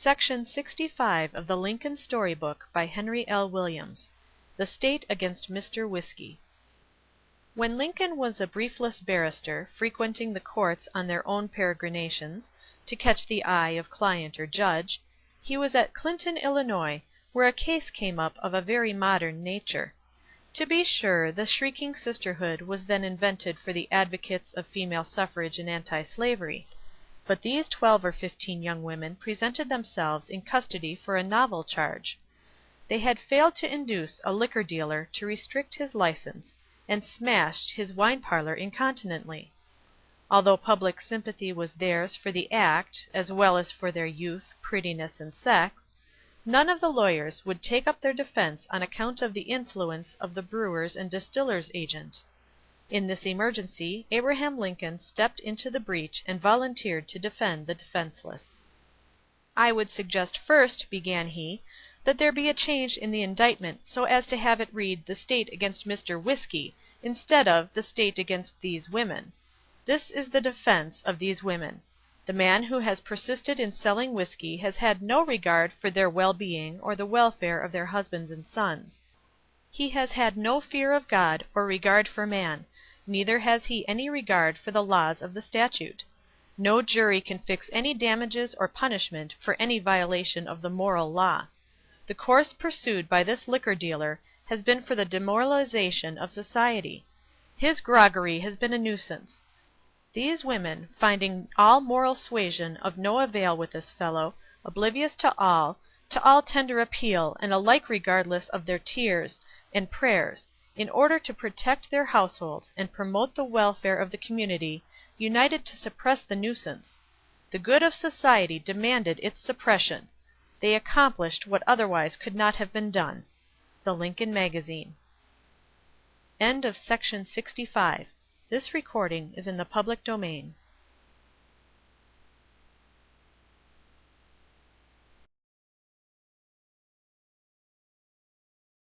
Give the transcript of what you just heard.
Section 65 of the Lincoln Storybook by Henry L. Williams. The State against Mr. Whisky. When Lincoln was a briefless barrister, frequenting the courts on their own peregrinations, to catch the eye of client or judge, he was at Clinton, Illinois, where a case came up of a very modern nature. To be sure, the shrieking sisterhood was then invented for the advocates of female suffrage and anti-slavery. But these 12 or 15 young women presented themselves in custody for a novel charge. They had failed to induce a liquor dealer to restrict his license, and smashed his wine parlor incontinently. Although public sympathy was theirs for the act, as well as for their youth, prettiness, and sex, none of the lawyers would take up their defense on account of the influence of the brewer's and distiller's agent. In this emergency Abraham Lincoln stepped into the breach and volunteered to defend the defenseless. "I would suggest first," began he, "that there be a change in the indictment so as to have it read 'The State against Mr. Whisky' instead of 'The State against these women.' This is the defense of these women. The man who has persisted in selling whiskey has had no regard for their well-being or the welfare of their husbands and sons. He has had no fear of God or regard for man, neither has he any regard for the laws of the statute. No jury can fix any damages or punishment for any violation of the moral law. The course pursued by this liquor dealer has been for the demoralization of society. His groggery has been a nuisance. These women, finding all moral suasion of no avail with this fellow, oblivious to all tender appeal, and alike regardless of their tears and prayers, in order to protect their households and promote the welfare of the community, united to suppress the nuisance. The good of society demanded its suppression. They accomplished what otherwise could not have been done." The Lincoln Magazine. End of Section 65. This recording is in the public domain.